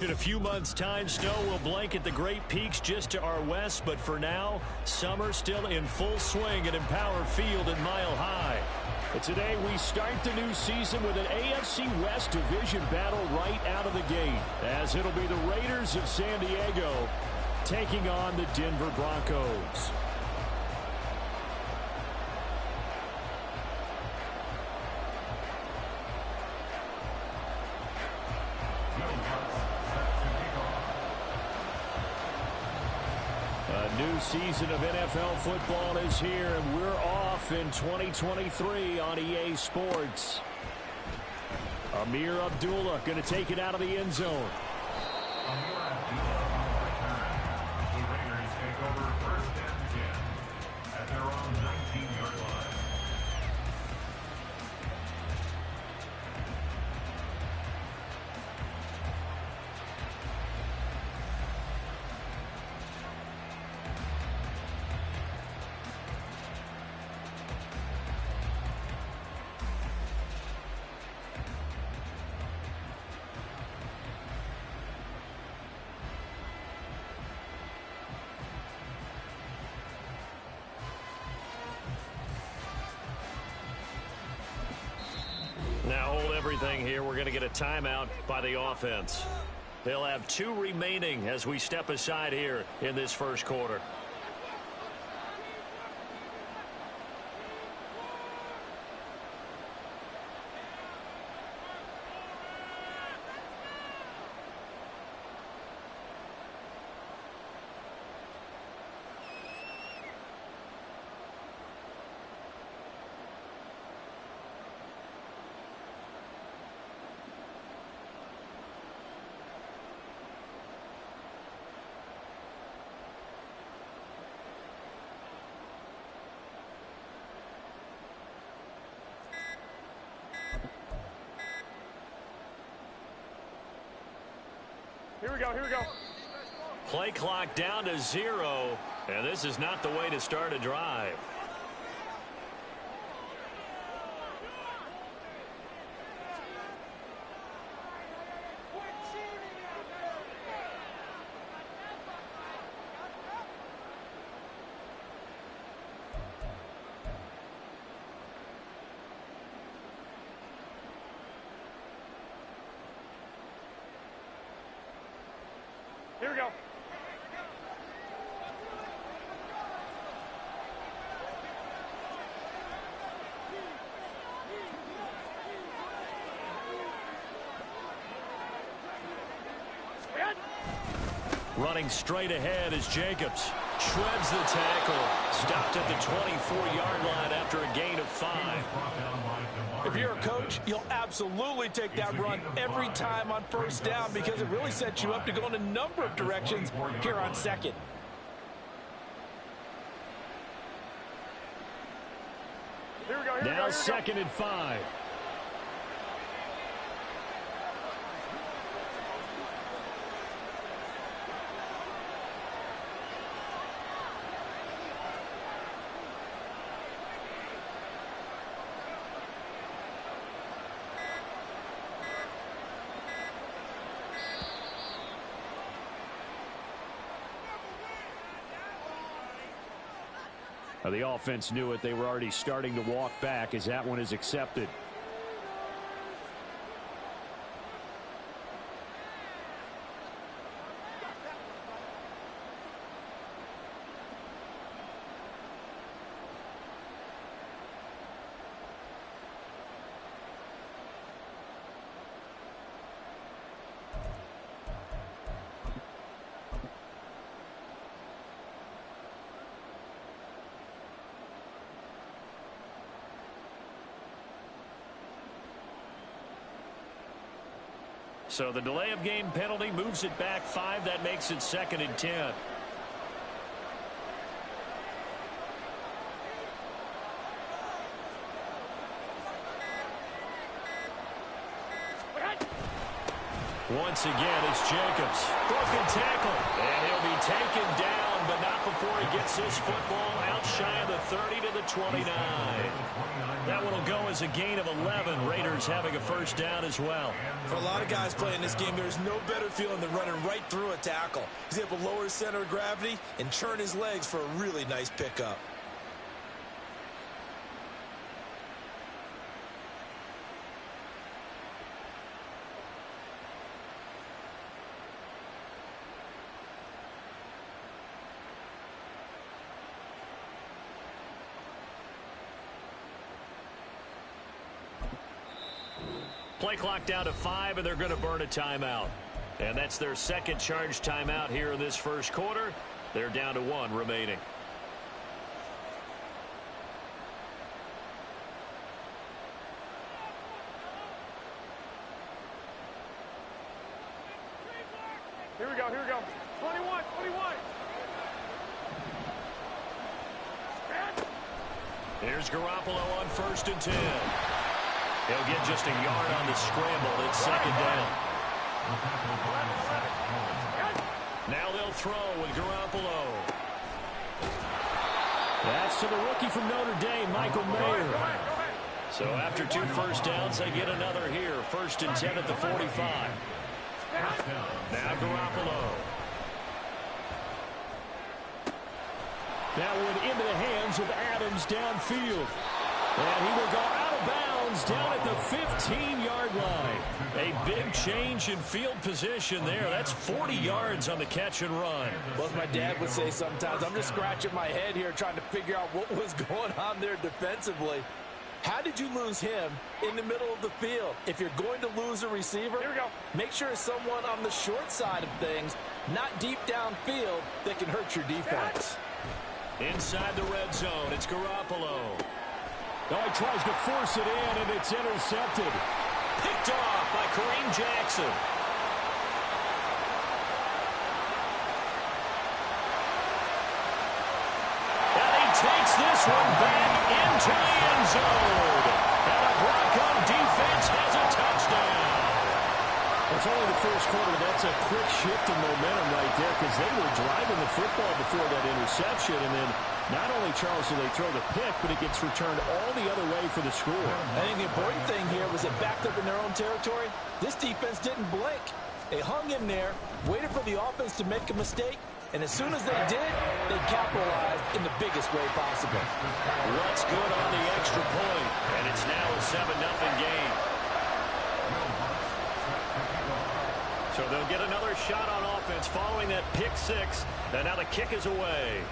In a few months' time, snow will blanket the Great Peaks just to our west, but for now, summer still in full swing at Empower Field at Mile High. But today, we start the new season with an AFC West division battle right out of the gate, as it'll be the Raiders of San Diego taking on the Denver Broncos. A new season of NFL football is here, and we're off in 2023 on EA Sports. Amir Abdullah going to take it out of the end zone. The Raiders take over first and 10 at their own 19-yard line. Now hold everything here. We're going to get a timeout by the offense. They'll have 2 remaining as we step aside here in this first quarter. Here we go. Play clock down to 0, and this is not the way to start a drive. Here we go. Running straight ahead is Jacobs. Shreds the tackle. Stopped at the 24-yard line after a gain of 5. If you're a coach, you'll absolutely take that run every time on first down because it really sets you up to go in a number of directions here on second. Now second and 5. The offense knew it. They were already starting to walk back as that one is accepted. So the delay of game penalty moves it back 5. That makes it second and 10. Once again, it's Jacobs. Broken tackle. And he'll be taken down, but not before he gets this football out shy of the 30 to the 29. That one will go as a gain of 11. Raiders having a first down as well. For a lot of guys playing this game, there's no better feeling than running right through a tackle. He's able to lower his center of gravity and churn his legs for a really nice pickup. Play clock down to 5, and they're going to burn a timeout. And that's their second charge timeout here in this first quarter. They're down to 1 remaining. Here we go, here we go. 21, 21. Here's Garoppolo on 1st and 10. He'll get just a yard on the scramble. It's second down. Now they'll throw with Garoppolo. That's to the rookie from Notre Dame, Michael Mayer. So after 2 first downs, they get another here. 1st and 10 at the 45. Now Garoppolo. That one into the hands of Adams downfield. And he will go out of bounds down at the 15-yard line. A big change in field position there. That's 40 yards on the catch and run. Well, as my dad would say sometimes, I'm just scratching my head here trying to figure out what was going on there defensively. How did you lose him in the middle of the field? If you're going to lose a receiver, make sure it's someone on the short side of things, not deep downfield, that can hurt your defense. Inside the red zone, it's Garoppolo. Oh, he tries to force it in, and it's intercepted. Picked off by Kareem Jackson. And he takes this one back into the end zone. And the Bronco defense has a touchdown. It's only the first quarter. That's a quick shift in momentum right there because they were driving the football before that interception, and then not only, Charles, do they throw the pick, but it gets returned all the other way for the score. I think the important thing here was it backed up in their own territory. This defense didn't blink. They hung in there, waited for the offense to make a mistake, and as soon as they did, they capitalized in the biggest way possible. What's good on the extra point, and it's now a 7-0 game. So they'll get another shot on offense following that pick six, and now the kick is away.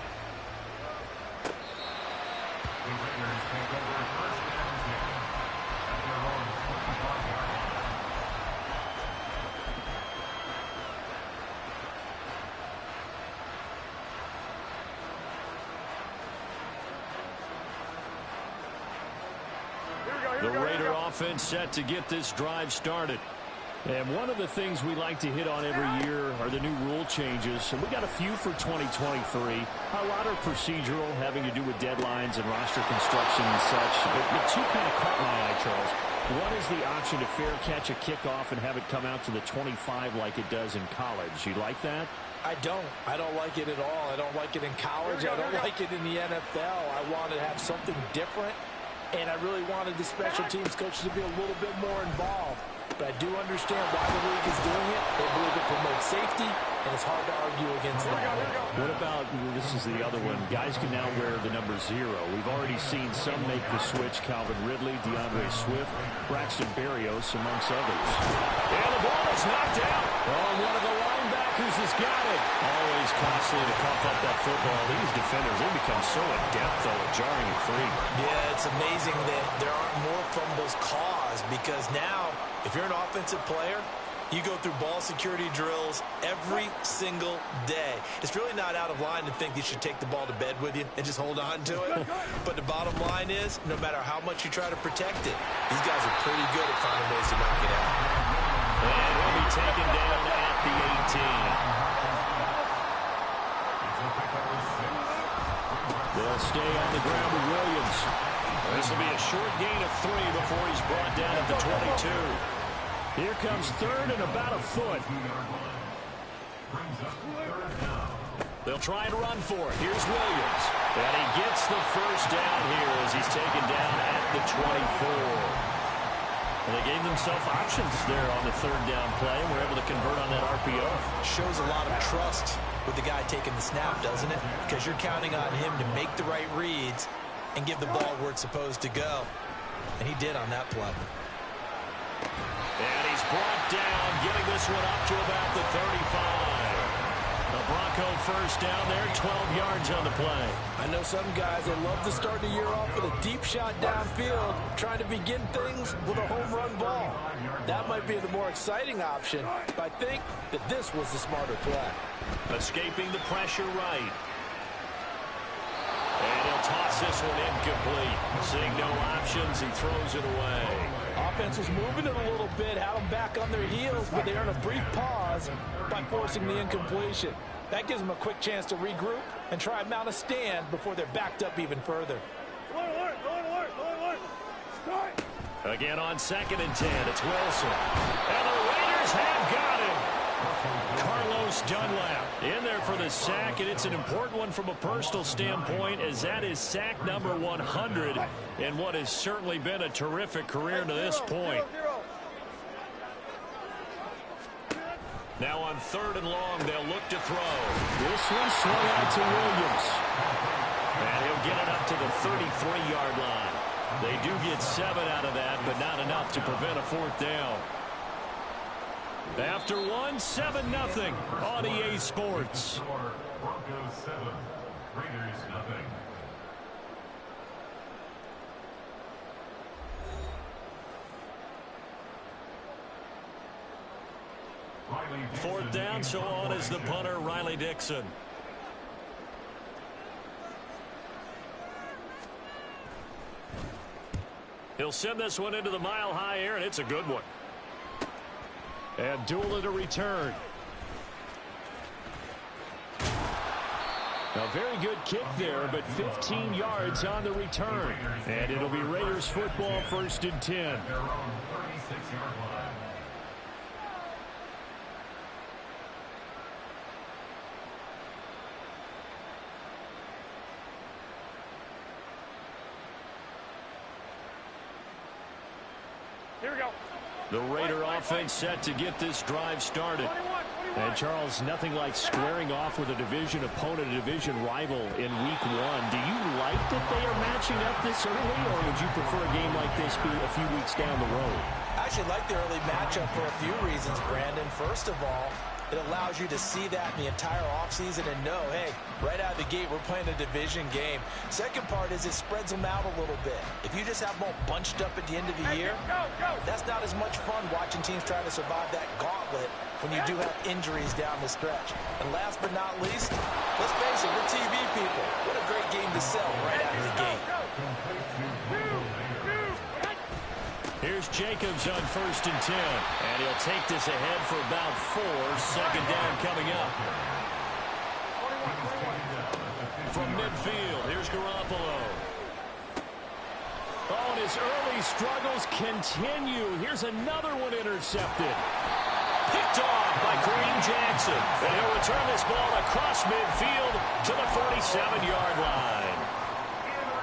The Raider offense set to get this drive started. And one of the things we like to hit on every year are the new rule changes. And we got a few for 2023. A lot are procedural, having to do with deadlines and roster construction and such. But two kind of caught my eye, Charles. One is the option to fair catch a kickoff and have it come out to the 25 like it does in college. You like that? I don't. I don't like it at all. I don't like it in college. I don't like it in the NFL. I want to have something different. And I really wanted the special teams coaches to be a little bit more involved. But I do understand why the league is doing it. They believe it promotes safety, and it's hard to argue against that. What about, this is the other one, guys can now wear the number 0. We've already seen some make the switch. Calvin Ridley, DeAndre Swift, Braxton Berrios, amongst others. And the ball is knocked out. Oh, one of the linebackers has got it. Always costly to cough up that football. These defenders, they become so adept, though, at jarring it free. Yeah, it's amazing that there aren't more fumbles caused, because now, if you're an offensive player, you go through ball security drills every single day. It's really not out of line to think you should take the ball to bed with you and just hold on to it. But the bottom line is, no matter how much you try to protect it, these guys are pretty good at finding ways to knock it out. And he'll be taken down at the 18. They'll stay on the ground with Williams. This will be a short gain of 3 before he's brought down at the 22. Here comes third and about a foot. They'll try and run for it. Here's Williams. And he gets the first down here as he's taken down at the 24. And they gave themselves options there on the third down play and were able to convert on that RPO. Shows a lot of trust with the guy taking the snap, doesn't it? Because you're counting on him to make the right reads and give the ball where it's supposed to go. And he did on that play. And he's brought down, getting this one up to about the 35. The Bronco first down there, 12 yards on the play. I know some guys, they love to start the year off with a deep shot downfield, trying to begin things with a home run ball. That might be the more exciting option, but I think that this was the smarter play. Escaping the pressure right. And he'll toss this one incomplete. Seeing no options, he throws it away. Offense was moving it a little bit, had them back on their heels, but they earned a brief pause by forcing the incompletion. That gives them a quick chance to regroup and try and mount a stand before they're backed up even further. Again on 2nd and 10, it's Wilson. And the Raiders have got him. Carlos Dunlap in there for the sack, and it's an important one from a personal standpoint, as that is sack number 100 in what has certainly been a terrific career to this point. Now on 3rd and long, they'll look to throw. This one swung out to Williams. And he'll get it up to the 33-yard line. They do get 7 out of that, but not enough to prevent a 4th down. After one, 7-0 on EA Sports. Broncos 7, Raiders 0. 4th down, so on is the punter, Riley Dixon. He'll send this one into the mile-high air, and it's a good one. Abdullah to return. A very good kick there, but 15 yards on the return. And it'll be Raiders football, 1st and 10. Their own 36-yard line. Here we go. The Raider offense set to get this drive started. And, Charles, nothing like squaring off with a division opponent, a division rival in week 1. Do you like that they are matching up this early, or would you prefer a game like this be a few weeks down the road? I actually like the early matchup for a few reasons, Brandon. First of all, it allows you to see that in the entire offseason and know, hey, right out of the gate, we're playing a division game. Second part is it spreads them out a little bit. If you just have them all bunched up at the end of the year, that's not as much fun watching teams try to survive that gauntlet when you do have injuries down the stretch. And last but not least, let's face it, we're TV people. What a great game to sell right out of the gate. Here's Jacobs on 1st and 10. And he'll take this ahead for about 4. 2nd down coming up. From midfield, here's Garoppolo. Oh, and his early struggles continue. Here's another one intercepted. Picked off by Kareem Jackson. And he'll return this ball across midfield to the 47-yard line.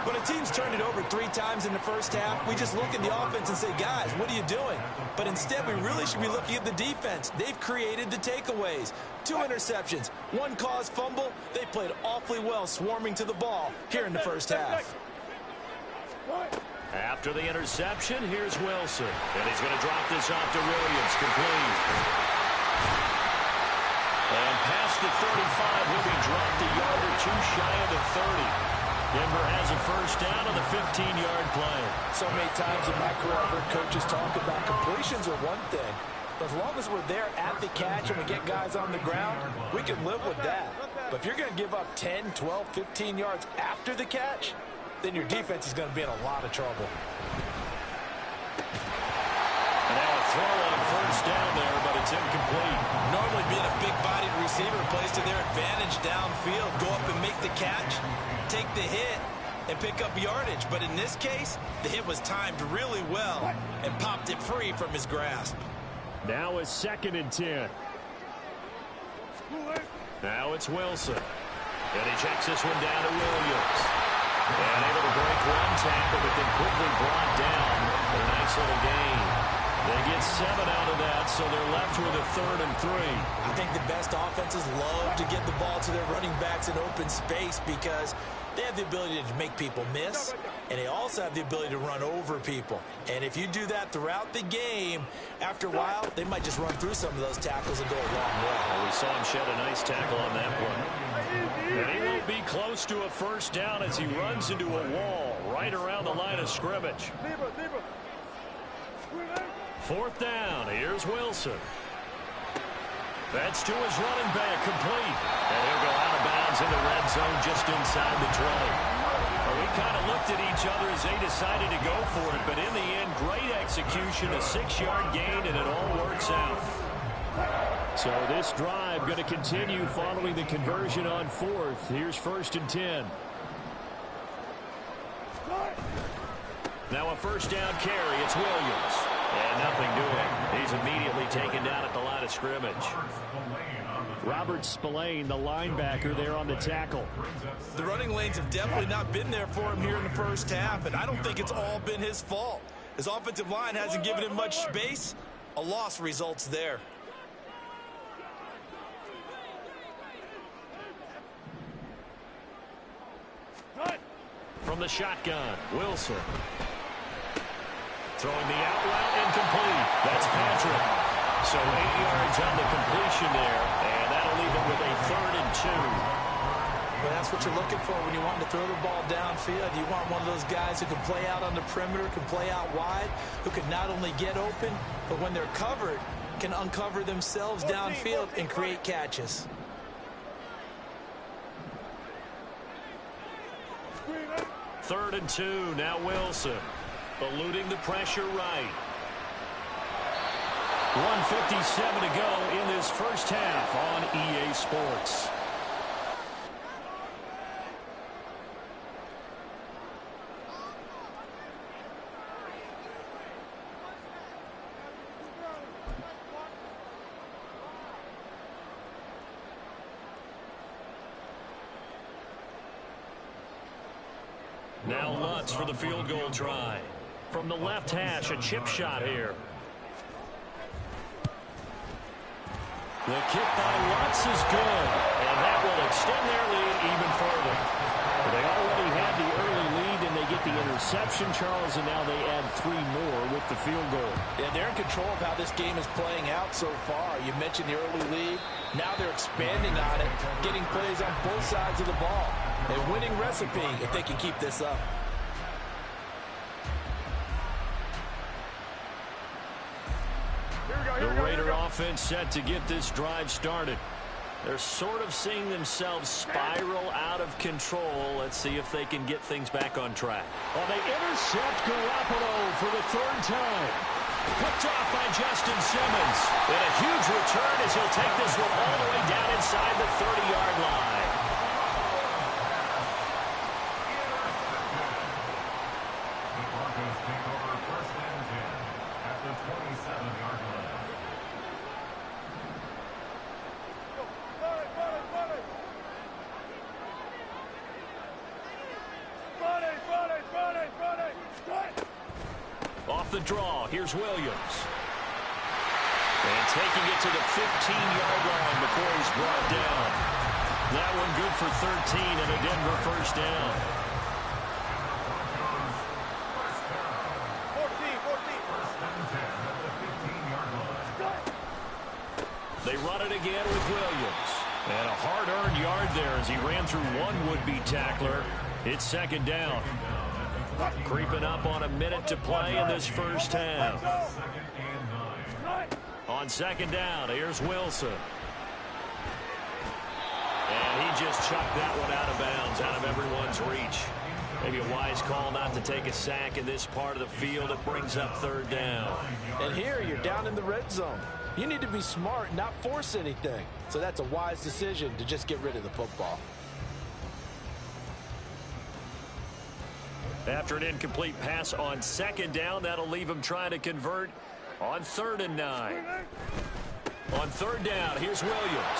When a team's turned it over 3 times in the first half, we just look at the offense and say, guys, what are you doing? But instead, we really should be looking at the defense. They've created the takeaways. 2 interceptions, 1 caused fumble. They played awfully well swarming to the ball here in the first half. After the interception, here's Wilson. And he's going to drop this off to Williams. Complete. And past the 35, he'll be dropped a yard or 2 shy of the 30. Denver has a first down on the 15-yard play. So many times in my career, I've heard coaches talk about completions are one thing. But as long as we're there at the catch and we get guys on the ground, we can live with that. But if you're going to give up 10, 12, 15 yards after the catch, then your defense is going to be in a lot of trouble. And now a throw on 1st down there, but it's incomplete. Normally being a big-bodied receiver plays to their advantage downfield. Go up and make the catch, take the hit, and pick up yardage. But in this case, the hit was timed really well and popped it free from his grasp. Now it's 2nd and 10. Now it's Wilson. And he checks this one down to Williams. And able to break one tackle, but then quickly brought down. A nice little gain. They get 7 out of that, so they're left with a 3rd and 3. I think the best offenses love to get the ball to their running backs in open space because they have the ability to make people miss, and they also have the ability to run over people. And if you do that throughout the game, after a while, they might just run through some of those tackles and go a long way. Well, we saw him shed a nice tackle on that play. And he will be close to a 1st down as he runs into a wall right around the line of scrimmage. 4th down. Here's Wilson. That's to his running back, complete. And he'll go out of bounds in the red zone just inside the 20. Well, we kind of looked at each other as they decided to go for it, but in the end, great execution, a 6-yard gain, and it all works out. So this drive going to continue following the conversion on 4th. Here's 1st and 10. Now a 1st down carry. It's Williams. And nothing doing. He's immediately taken down at the line of scrimmage. Robert Spillane, the linebacker, there on the tackle. The running lanes have definitely not been there for him here in the 1st half, and I don't think it's all been his fault. His offensive line hasn't given him much space. A loss results there. From the shotgun, Wilson. Throwing the out route, incomplete. That's Patrick. So 8 yards on the completion there, and that'll leave him with a 3rd and 2. Well, that's what you're looking for when you want to throw the ball downfield. You want one of those guys who can play out on the perimeter, can play out wide, who can not only get open, but when they're covered, can uncover themselves downfield and create catches. Third and 2, now Wilson. Eluding the pressure right. 1:57 to go in this 1st half on EA Sports. Now Lutz for the field goal try. From the left hash, a chip shot here. The kick by Lutz is good, and that will extend their lead even further. They already had the early lead, and they get the interception, Charles, and now they add 3 more with the field goal. Yeah, they're in control of how this game is playing out so far. You mentioned the early lead. Now they're expanding on it, getting plays on both sides of the ball. A winning recipe if they can keep this up. The Raider offense set to get this drive started. They're sort of seeing themselves spiral out of control. Let's see if they can get things back on track. Well, they intercept Garoppolo for the 3rd time. Picked off by Justin Simmons. And a huge return as he'll take this one all the way down inside the 30-yard line. The Broncos take over 1st and 10 at the 27-yard line. Off the draw, here's Williams. And taking it to the 15-yard line before he's brought down. That one good for 13 and a Denver 1st down. 1st and 10 at the 15-yard line. They run it again with Williams. And a hard-earned yard there as he ran through one would-be tackler. It's 2nd down. Creeping up on a minute to play in this 1st half. 2nd and 9. On 2nd down, here's Wilson. And he just chucked that one out of bounds, out of everyone's reach. Maybe a wise call not to take a sack in this part of the field. It brings up 3rd down. And here you're down in the red zone. You need to be smart, not force anything. So that's a wise decision to just get rid of the football. After an incomplete pass on 2nd down, that'll leave him trying to convert On 3rd and 9. On 3rd down, here's Williams.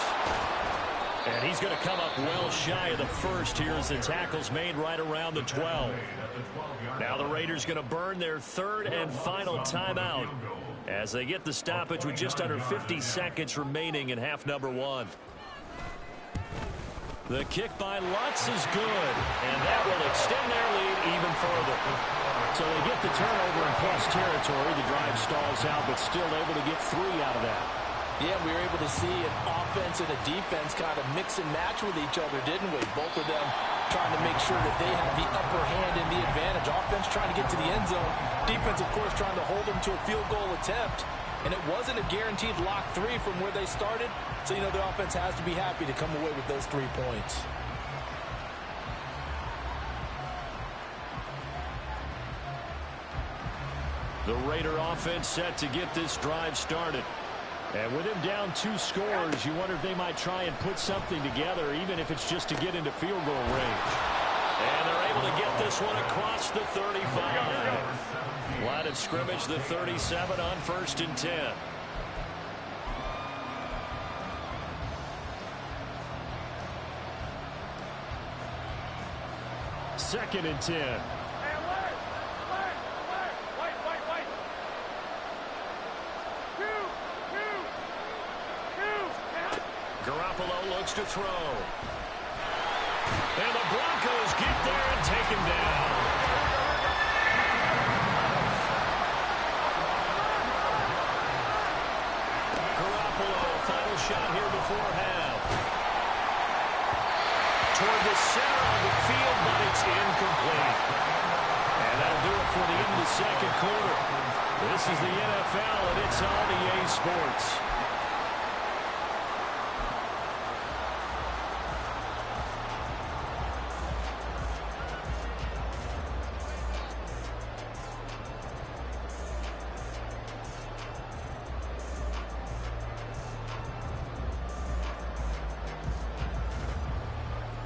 And he's going to come up well shy of the first here as the tackle's made right around the 12. Now the Raiders going to burn their 3rd and final timeout as they get the stoppage with just under 50 seconds remaining in half number 1. The kick by Lutz is good, and that will extend their lead even further. So they get the turnover in plus territory. The drive stalls out, but still able to get 3 out of that. Yeah, we were able to see an offense and a defense kind of mix and match with each other, didn't we? Both of them trying to make sure that they have the upper hand and the advantage. Offense trying to get to the end zone. Defense, of course, trying to hold them to a field goal attempt. And it wasn't a guaranteed lock 3 from where they started. So, you know, the offense has to be happy to come away with those 3 points. The Raider offense set to get this drive started. And with him down 2 scores, you wonder if they might try and put something together, even if it's just to get into field goal range. And they're able to get this one across the 35. Line of scrimmage, the 37 on 1st and 10. Second and 10. Garoppolo looks to throw. And the Broncos get there and take him down. Garoppolo, final shot here before half. Toward the center of the field, but it's incomplete. And that'll do it for the end of the second quarter. This is the NFL, and it's on EA Sports.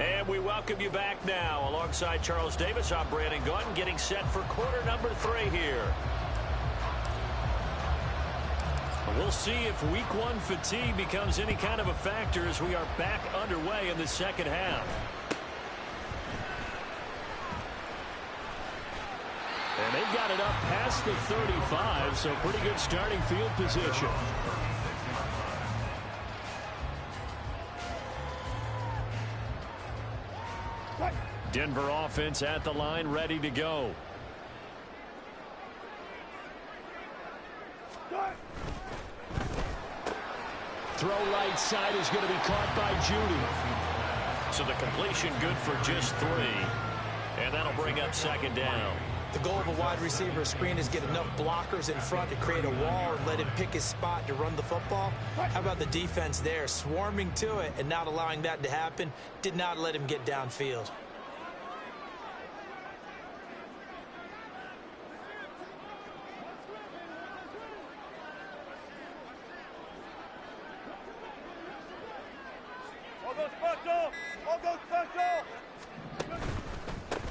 And we welcome you back now. Alongside Charles Davis, I'm Brandon Gaudin, getting set for quarter number 3 here. We'll see if week 1 fatigue becomes any kind of a factor as we are back underway in the second half. And they've got it up past the 35, so pretty good starting field position. Denver offense at the line, ready to go. Throw right side is going to be caught by Judy. So the completion good for just 3. And that'll bring up 2nd down. The goal of a wide receiver screen is get enough blockers in front to create a wall and let him pick his spot to run the football. How about the defense there, swarming to it and not allowing that to happen? Did not let him get downfield.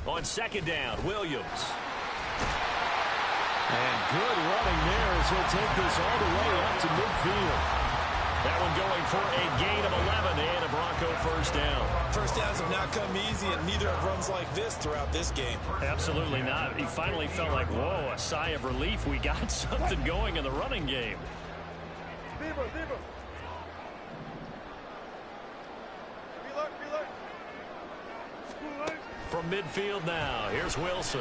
On 2nd down, Williams. And good running there as he'll take this all the way up to midfield. That one going for a gain of 11 and a Bronco 1st down. First downs have not come easy, and neither have runs like this throughout this game. Absolutely not. He finally felt like, whoa, a sigh of relief. We got something going in the running game. From midfield now, here's Wilson.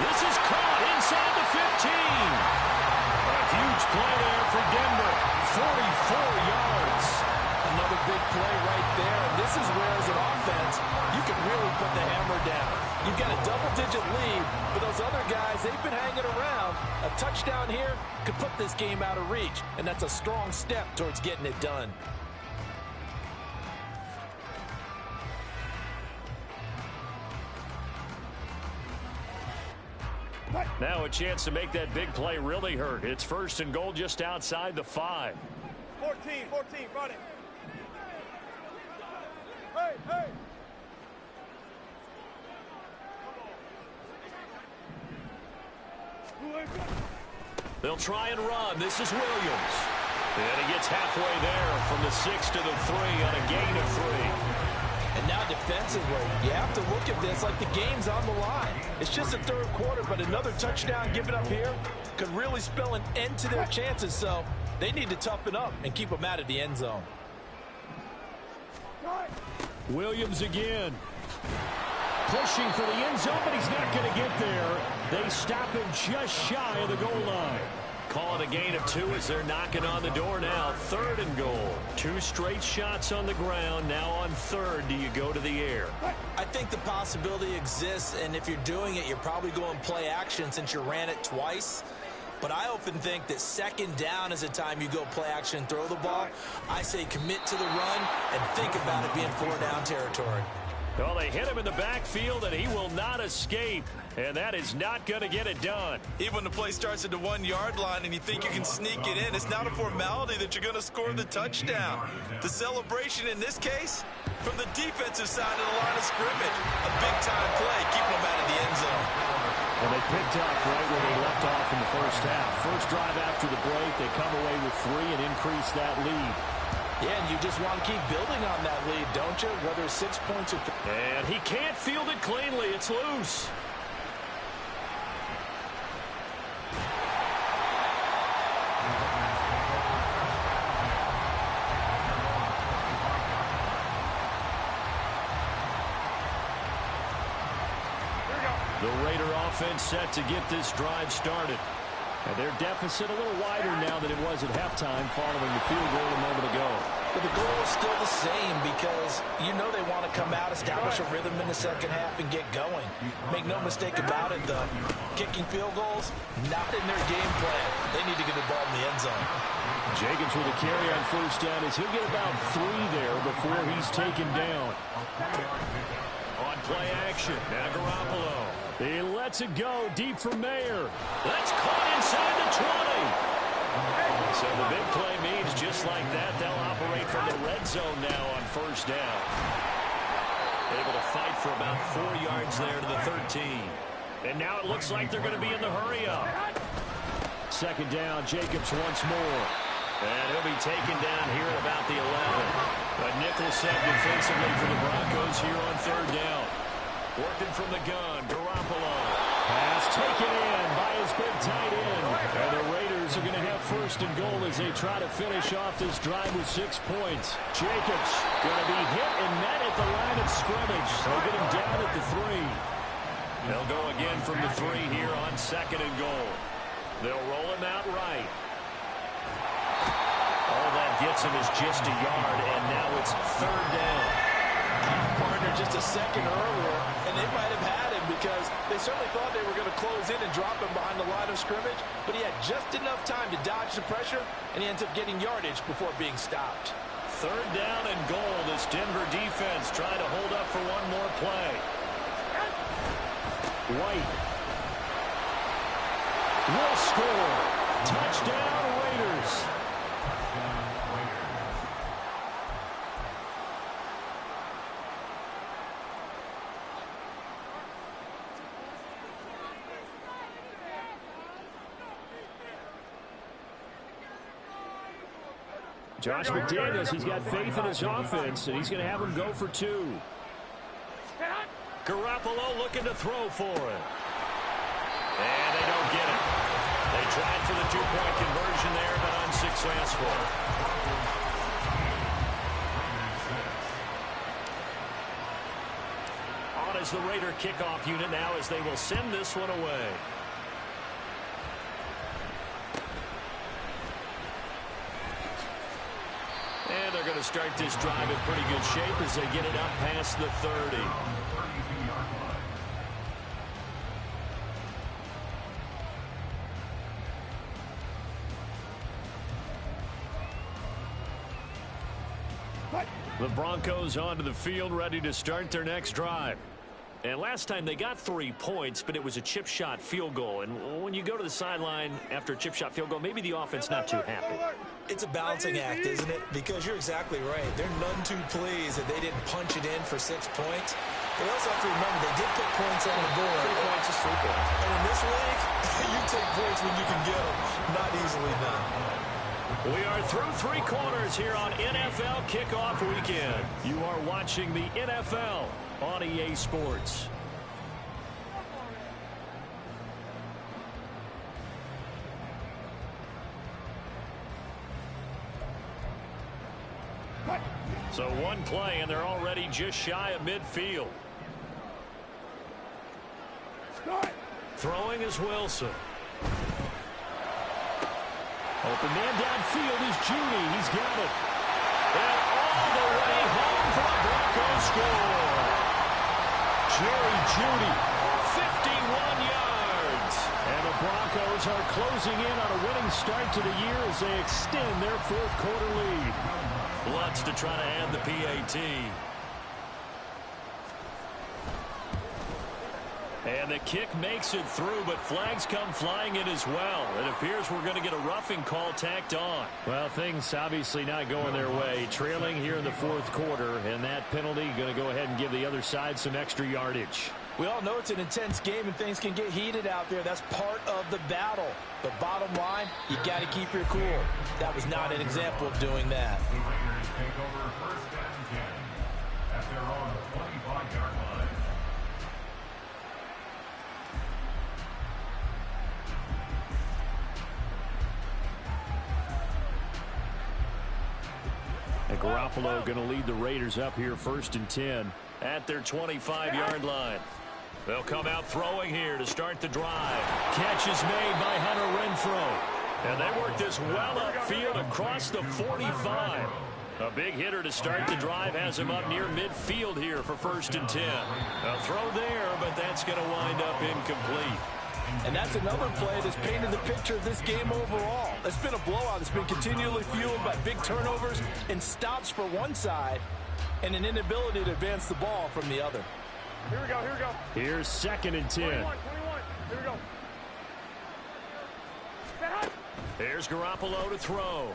This is caught inside the 15. A huge play there for Denver. 44 yards. Another big play right there. And this is where, as an offense, you can really put the hammer down. You've got a double-digit lead, but those other guys, they've been hanging around. A touchdown here could put this game out of reach, and that's a strong step towards getting it done. Now a chance to make that big play really hurt. It's 1st and goal just outside the 5. 14, run it. Hey. They'll try and run. This is Williams. And he gets halfway there from the 6 to the 3 on a gain of 3. And now defensively, you have to look at this like the game's on the line. It's just the third quarter, but another touchdown given up here could really spell an end to their chances. So they need to toughen up and keep them out of the end zone. Williams again. Pushing for the end zone, but he's not going to get there. They stop him just shy of the goal line. Call it a gain of 2 as they're knocking on the door now. 3rd and goal. 2 straight shots on the ground. Now on 3rd, do you go to the air? I think the possibility exists, and if you're doing it, you're probably going play action since you ran it twice. But I often think that 2nd down is the time you go play action and throw the ball. I say commit to the run and think about it being 4-down territory. Well, they hit him in the backfield, and he will not escape. And that is not going to get it done. Even when the play starts at the 1-yard line and you think you can sneak it in, it's not a formality that you're going to score the touchdown. The celebration in this case, from the defensive side of the line of scrimmage, a big-time play, keeping them out of the end zone. And they picked up right where they left off in the first half. First drive after the break, they come away with 3 and increase that lead. Yeah, and you just want to keep building on that lead, don't you? Whether it's 6 points or... And he can't field it cleanly. It's loose. The Raider offense set to get this drive started. And their deficit a little wider now than it was at halftime following the field goal a moment ago. But the goal is still the same because you know they want to come out, establish a rhythm in the second half, and get going. Make no mistake about it, though. Kicking field goals, not in their game plan. They need to get the ball in the end zone. Jacobs with a carry on first down as he'll get about 3 there before he's taken down. On play action, now Garoppolo. He lets it go deep for Mayer. That's caught inside the 20. So the big play means just like that, they'll operate from the red zone now on first down. Able to fight for about 4 yards there to the 13. And now it looks like they're going to be in the hurry up. 2nd down, Jacobs once more. And he'll be taken down here at about the 11. A nickel set defensively for the Broncos here on 3rd down. Working from the gun, Garoppolo. Pass taken in by his big tight end. And the Raiders are going to have 1st and goal as they try to finish off this drive with 6 points. Jacobs going to be hit and met at the line of scrimmage. They'll get him down at the 3. They'll go again from the 3 here on 2nd and goal. They'll roll him out right. All that gets him is just a yard, and now it's 3rd down. Partner just a second earlier, and they might have had him because they certainly thought they were going to close in and drop him behind the line of scrimmage, but he had just enough time to dodge the pressure, and he ends up getting yardage before being stopped. 3rd down and goal. This Denver defense trying to hold up for one more play. White will score. Touchdown, Raiders. Josh McDaniels, he's got faith in his offense, and he's going to have him go for 2. Garoppolo looking to throw for it. And they don't get it. They tried for the 2-point conversion there, but unsuccessful. On is the Raider kickoff unit now as they will send this one away. And they're going to start this drive in pretty good shape as they get it up past the 30. The Broncos onto the field ready to start their next drive. And last time they got 3 points, but it was a chip shot field goal. And when you go to the sideline after a chip shot field goal, maybe the offense not too happy. It's a balancing act, isn't it? Because you're exactly right. They're none too pleased that they didn't punch it in for 6 points. But also have to remember, they did put points on the board. 3 points is 3 points. And in this league, you take points when you can get them. Not easily done. We are through 3 quarters here on NFL Kickoff Weekend. You are watching the NFL on EA Sports. So one play, and they're already just shy of midfield. Throwing is Wilson. Open man downfield is Judy. He's got it. And all the way home for the Broncos score. Jerry Judy, 51 yards. And the Broncos are closing in on a winning start to the year as they extend their 4th quarter lead. Lutz to try to add the PAT. And the kick makes it through, but flags come flying in as well. It appears we're going to get a roughing call tacked on. Well, things obviously not going their way. Trailing here in the 4th quarter, and that penalty going to go ahead and give the other side some extra yardage. We all know it's an intense game and things can get heated out there. That's part of the battle. But bottom line, you got to keep your cool. That was not an example of doing that. The Raiders take over 1st and 10 at their own 25-yard line. And Garoppolo going to lead the Raiders up here 1st and 10 at their 25-yard line. They'll come out throwing here to start the drive. Catch is made by Hunter Renfrow. And they work this well upfield across the 45. A big hitter to start the drive has him up near midfield here for 1st and 10. A throw there, but that's going to wind up incomplete. And that's another play that's painted the picture of this game overall. It's been a blowout. It's been continually fueled by big turnovers and stops for one side and an inability to advance the ball from the other. Here we go, here we go. Here's 2nd and 10. 21, here we go. Here's Garoppolo to throw.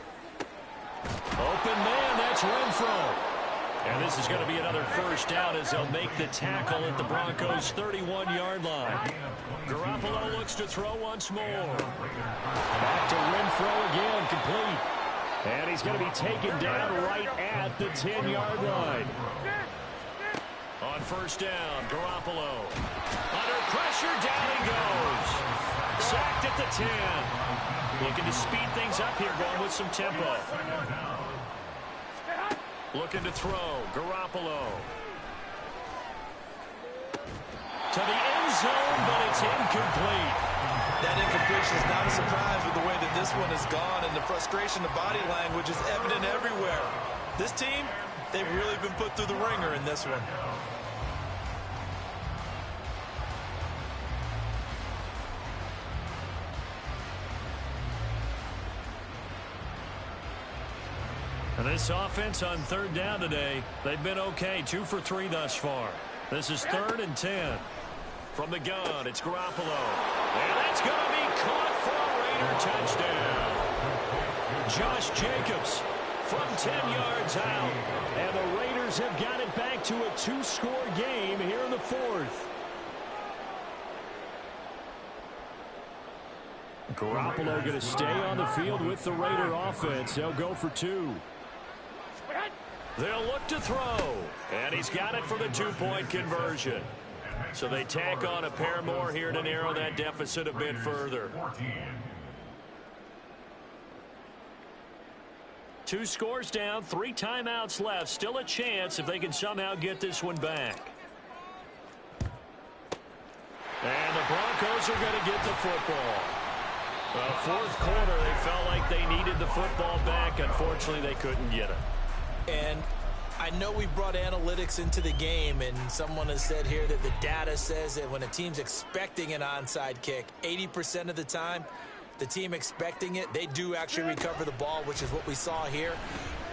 Open man, that's Renfrow. And this is going to be another 1st down as they'll make the tackle at the Broncos' 31-yard line. Garoppolo looks to throw once more. Back to Renfrow again, complete. And he's going to be taken down right at the 10-yard line. On 1st down, Garoppolo. Under pressure, down he goes. Sacked at the 10. Looking to speed things up here, going with some tempo. Looking to throw, Garoppolo. To the end zone, but it's incomplete. That incompletion is not a surprise with the way that this one has gone, and the frustration, the body language is evident everywhere. This team, they've really been put through the ringer in this one. And this offense on 3rd down today, they've been okay, 2 for 3 thus far. This is 3rd and 10. From the gun, it's Garoppolo. And that's going to be caught for a Raider touchdown. Josh Jacobs from 10 yards out. And the Raiders have got it back to a 2-score game here in the 4th. Garoppolo going to stay on the field with the Raider offense. They'll go for 2. They'll look to throw. And he's got it for the 2-point conversion. So they tack on a pair more here to narrow that deficit a bit further. 2 scores down, 3 timeouts left. Still a chance if they can somehow get this one back. And the Broncos are going to get the football. 4th quarter, they felt like they needed the football back. Unfortunately, they couldn't get it. And I know we brought analytics into the game, and someone has said here that the data says that when a team's expecting an onside kick, 80% of the time, the team expecting it, they do actually recover the ball, which is what we saw here.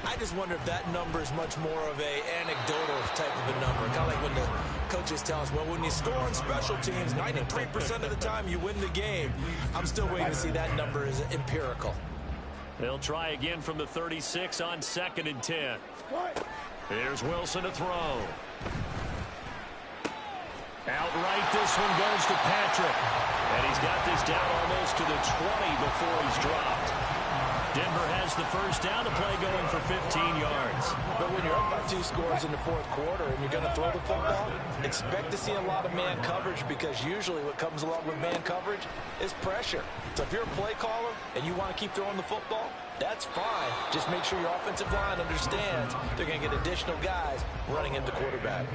I just wonder if that number is much more of a anecdotal type of a number. Kind of like when the coaches tell us, well, when you score on special teams, 93% of the time you win the game. I'm still waiting to see that number is empirical. They'll try again from the 36 on 2nd and 10. Here's Wilson to throw. Outright, this one goes to Patrick. And he's got this down almost to the 20 before he's dropped. Denver has the first down to play going for 15 yards. But when you're up by 2 scores in the 4th quarter and you're going to throw the football, expect to see a lot of man coverage, because usually what comes along with man coverage is pressure. So if you're a play caller and you want to keep throwing the football, that's fine. Just make sure your offensive line understands they're going to get additional guys running into quarterback.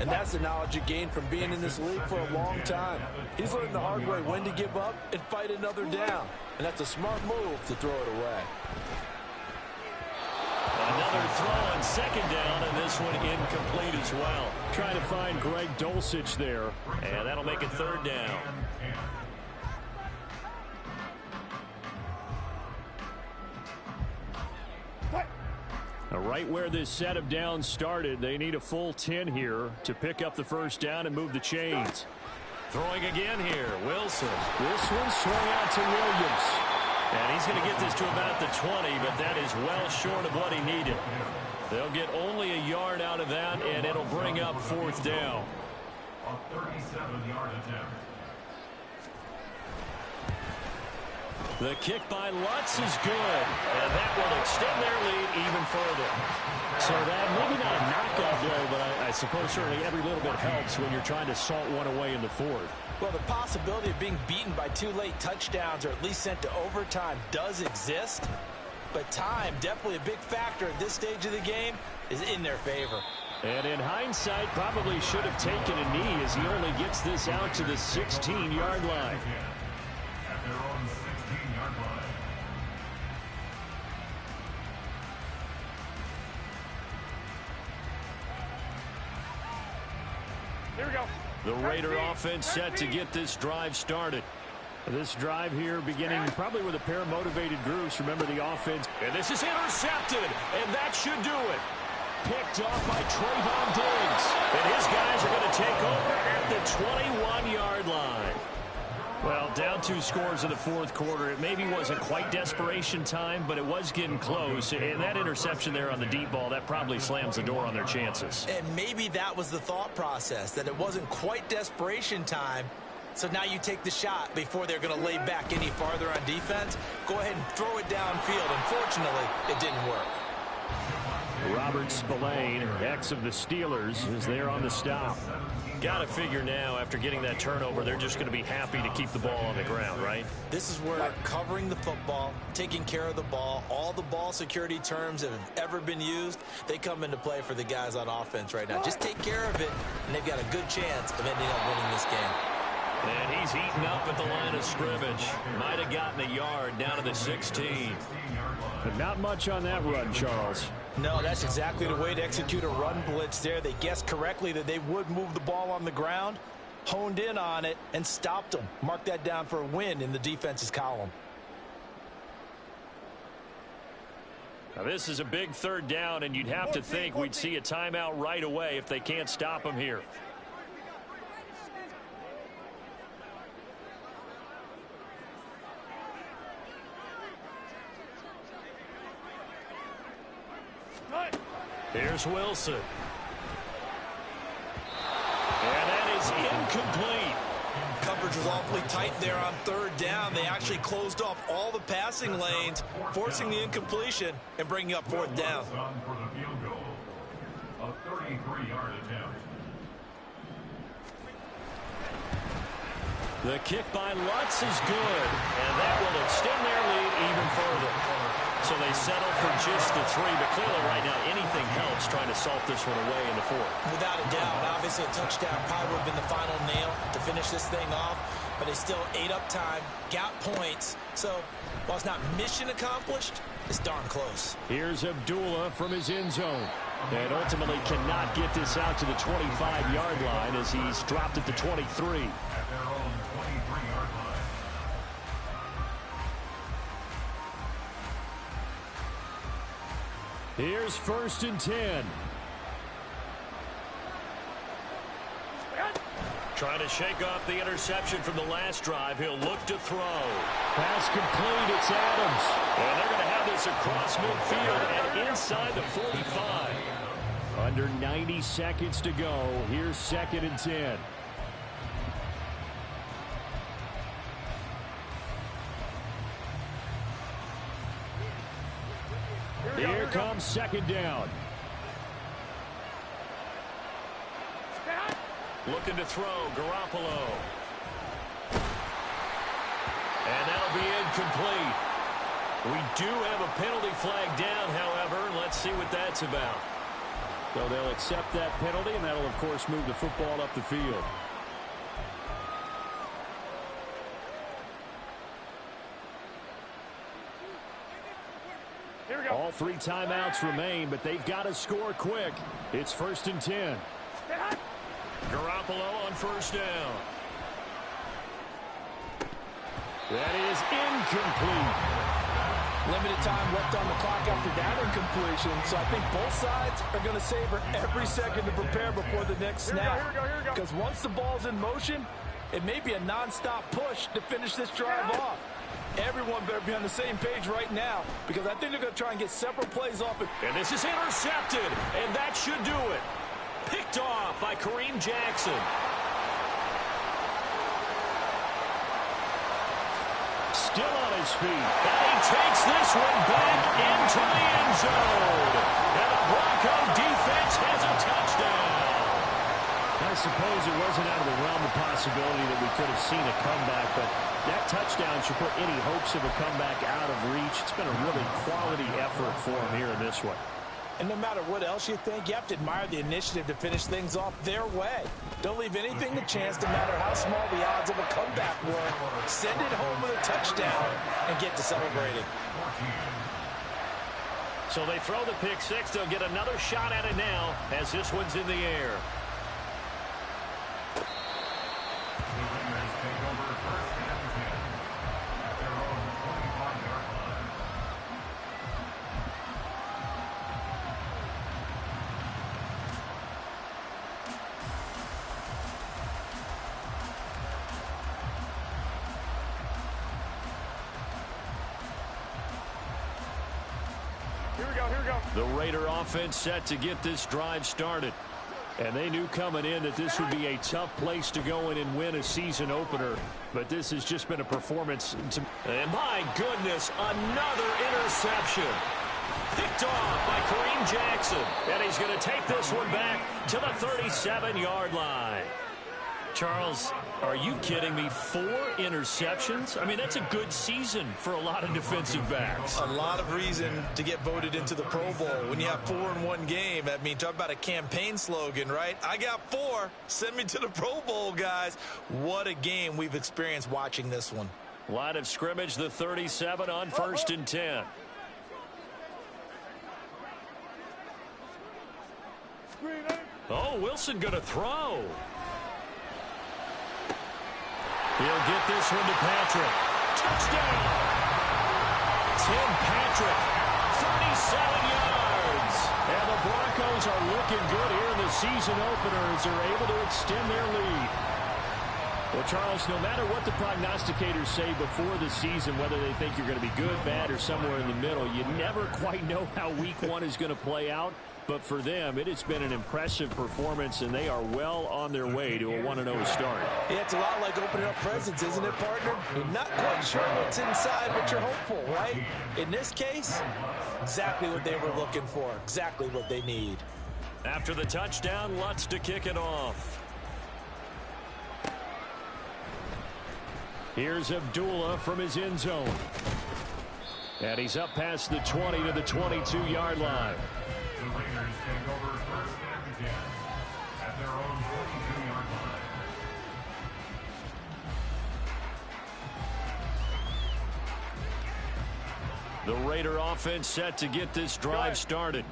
And that's the knowledge you gain from being in this league for a long time. He's learned the hard way when to give up and fight another down. And that's a smart move to throw it away. Another throw on 2nd down, and this one incomplete as well. Trying to find Greg Dulcich there. And that'll make it 3rd down. Right where this set of downs started, they need a full 10 here to pick up the first down and move the chains. Throwing again here, Wilson. This one swung out to Williams. And he's going to get this to about the 20, but that is well short of what he needed. They'll get only a yard out of that, and it'll bring up 4th down. A 37-yard attempt. The kick by Lutz is good, and that will extend their lead even further. So that maybe not a knockout blow, but I suppose certainly every little bit helps when you're trying to salt one away in the 4th. Well, the possibility of being beaten by 2 late touchdowns or at least sent to overtime does exist, but time, definitely a big factor at this stage of the game, is in their favor. And in hindsight, probably should have taken a knee as he only gets this out to the 16-yard line. At their own 16-yard line. Here we go. The Raider offense set to get this drive started. This drive here beginning probably with a pair of motivated groups. Remember the offense. And this is intercepted, and that should do it. Picked off by Trayvon Diggs. And his guys are going to take over at the 21-yard line. Well, down 2 scores in the 4th quarter. It maybe wasn't quite desperation time, but it was getting close. And that interception there on the deep ball, that probably slams the door on their chances. And maybe that was the thought process, that it wasn't quite desperation time. So now you take the shot before they're going to lay back any farther on defense. Go ahead and throw it downfield. Unfortunately, it didn't work. Robert Spillane, ex of the Steelers, is there on the stop. Got to figure now, after getting that turnover, they're just going to be happy to keep the ball on the ground, right? This is where covering the football, taking care of the ball, all the ball security terms that have ever been used, they come into play for the guys on offense right now. Just take care of it, and they've got a good chance of ending up winning this game. And he's heating up at the line of scrimmage. Might have gotten a yard down to the 16. But not much on that run, Charles. No, that's exactly the way to execute a run blitz there. They guessed correctly that they would move the ball on the ground, honed in on it, and stopped them. Mark that down for a win in the defense's column. Now this is a big 3rd down, and you'd have to think we'd see a timeout right away if they can't stop him here. Here's Wilson. And that is incomplete. Coverage was awfully tight there on 3rd down. They actually closed off all the passing lanes, forcing the incompletion and bringing up 4th down. For the field goal. A 33-yard attempt. The kick by Lutz is good, and that will extend their lead even further. So they settle for just the 3, but clearly right now anything helps trying to salt this one away in the 4th. Without a doubt, obviously a touchdown probably would have been the final nail to finish this thing off, but they still ate up time, got points. So while it's not mission accomplished, it's darn close. Here's Abdullah from his end zone. And ultimately cannot get this out to the 25-yard line as he's dropped at the 23. At their own 23-yard line. Here's 1st and 10. Trying to shake off the interception from the last drive. He'll look to throw. Pass complete. It's Adams. And they're going to have this across midfield and inside the 45. Under 90 seconds to go. Here's 2nd and 10. Here comes 2nd down. Looking to throw, Garoppolo. And that'll be incomplete. We do have a penalty flag down, however. Let's see what that's about. So they'll accept that penalty, and that'll, of course, move the football up the field. Here we go. All 3 timeouts remain, but they've got to score quick. It's 1st and 10. Garoppolo on 1st down. That is incomplete. Limited time left on the clock after that incompletion, so I think both sides are going to savor every second to prepare before the next snap. Because once the ball's in motion, it may be a non-stop push to finish this drive off. Everyone better be on the same page right now, because I think they're going to try and get several plays off it. And this is intercepted, and that should do it. Picked off by Kareem Jackson. Still on his feet. And he takes this one back into the end zone. And the Bronco defense has a touchdown. I suppose it wasn't out of the realm of possibility that we could have seen a comeback, but that touchdown should put any hopes of a comeback out of reach. It's been a really quality effort for him here in this one. And no matter what else you think, you have to admire the initiative to finish things off their way. Don't leave anything to chance, no matter how small the odds of a comeback were. Send it home with a touchdown and get to celebrating. So they throw the pick six. They'll get another shot at it now as this one's in the air. The Raider offense set to get this drive started. And they knew coming in that this would be a tough place to go in and win a season opener. But this has just been a performance. And my goodness, another interception. Picked off by Kareem Jackson. And he's going to take this one back to the 37-yard line. Charles, are you kidding me? 4 interceptions? I mean, that's a good season for a lot of defensive backs. A lot of reason to get voted into the Pro Bowl when you have 4 in one game. I mean, talk about a campaign slogan, right? I got 4. Send me to the Pro Bowl, guys. What a game we've experienced watching this one. Line of scrimmage, the 37 on 1st and 10. Oh, Wilson going to throw. He'll get this one to Patrick. Touchdown! Tim Patrick, 37 yards. And the Broncos are looking good here in the season opener as they're able to extend their lead. Well, Charles, no matter what the prognosticators say before the season, whether they think you're going to be good, bad, or somewhere in the middle, you never quite know how week 1 is going to play out. But for them, it has been an impressive performance, and they are well on their way to a 1-0 start. Yeah, it's a lot like opening up presents, isn't it, partner? You're not quite sure what's inside, but you're hopeful, right? In this case, exactly what they were looking for, exactly what they need. After the touchdown, Lutz to kick it off. Here's Abdullah from his end zone. And he's up past the 20 to the 22-yard line. The Raiders take over 1st and 10 at their own 42-yard line. The Raider offense set to get this drive started.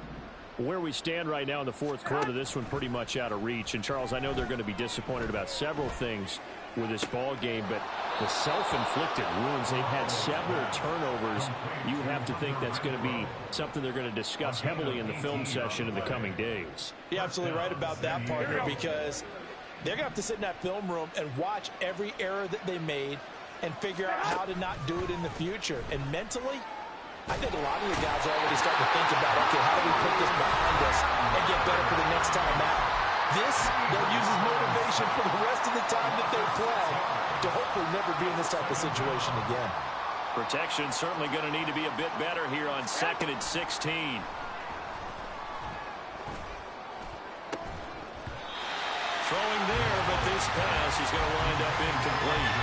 Where we stand right now in the 4th quarter, this one pretty much out of reach. And, Charles, I know they're going to be disappointed about several things with this ball game, but the self-inflicted wounds, they've had several turnovers. You have to think that's going to be something they're going to discuss heavily in the film session in the coming days. You're absolutely right about that, partner, because They're going to have to sit in that film room and watch every error that they made and figure out how to not do it in the future. And mentally, I think a lot of the guys are already starting to think about, okay, how do we put this behind us and get better for the next time out? This, they'll use as motivation for the rest of the time that they play to hopefully never be in this type of situation again. Protection certainly going to need to be a bit better here on 2nd and 16. Throwing there, but this pass is going to wind up incomplete.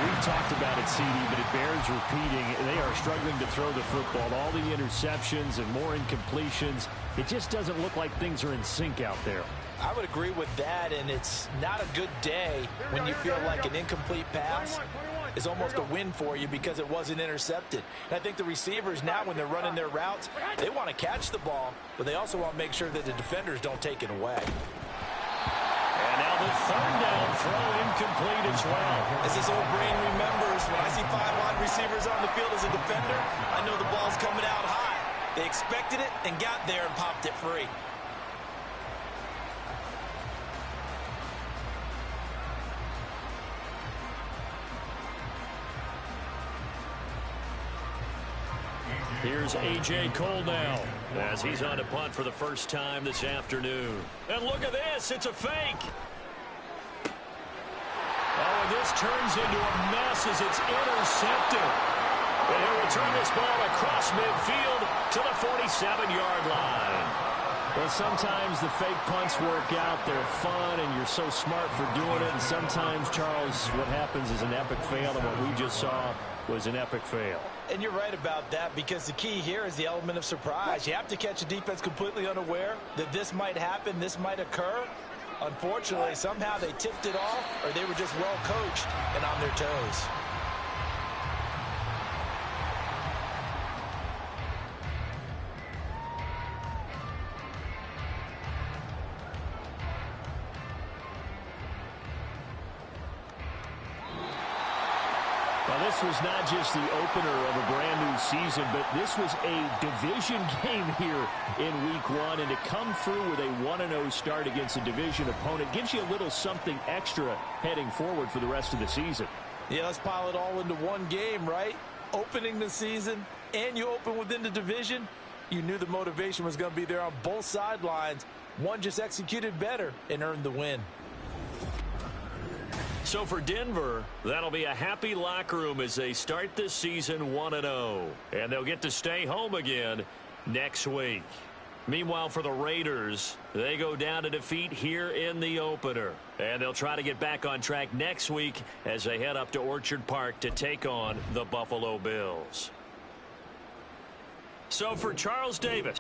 We've talked about it, CD, but it bears repeating. They are struggling to throw the football. All the interceptions and more incompletions. It just doesn't look like things are in sync out there. I would agree with that, and it's not a good day when you feel like an incomplete pass is almost a win for you because it wasn't intercepted. And I think the receivers now, when they're running their routes, they want to catch the ball, but they also want to make sure that the defenders don't take it away. And now the 3rd down throw incomplete as well. As this old brain remembers, when I see 5 wide receivers on the field as a defender, I know the ball's coming out high. They expected it and got there and popped it free. Here's A.J. Cole now as he's on to punt for the first time this afternoon. And look at this. It's a fake. Oh, and this turns into a mess as it's intercepted. And he'll return this ball across midfield to the 47-yard line. Well, sometimes the fake punts work out. They're fun, and you're so smart for doing it. And sometimes, Charles, what happens is an epic fail, and what we just saw was an epic fail. And you're right about that, because the key here is the element of surprise. You have to catch a defense completely unaware that this might happen, this might occur. Unfortunately, somehow they tipped it off, or they were just well coached and on their toes. Now, this was not just the opener of a brand-new season, but this was a division game here in Week 1. And to come through with a 1-0 start against a division opponent gives you a little something extra heading forward for the rest of the season. Yeah, let's pile it all into one game, right? Opening the season, and you open within the division. You knew the motivation was going to be there on both sidelines. One just executed better and earned the win. So for Denver, that'll be a happy locker room as they start this season 1-0. And they'll get to stay home again next week. Meanwhile, for the Raiders, they go down to defeat here in the opener. And they'll try to get back on track next week as they head up to Orchard Park to take on the Buffalo Bills. So for Charles Davis.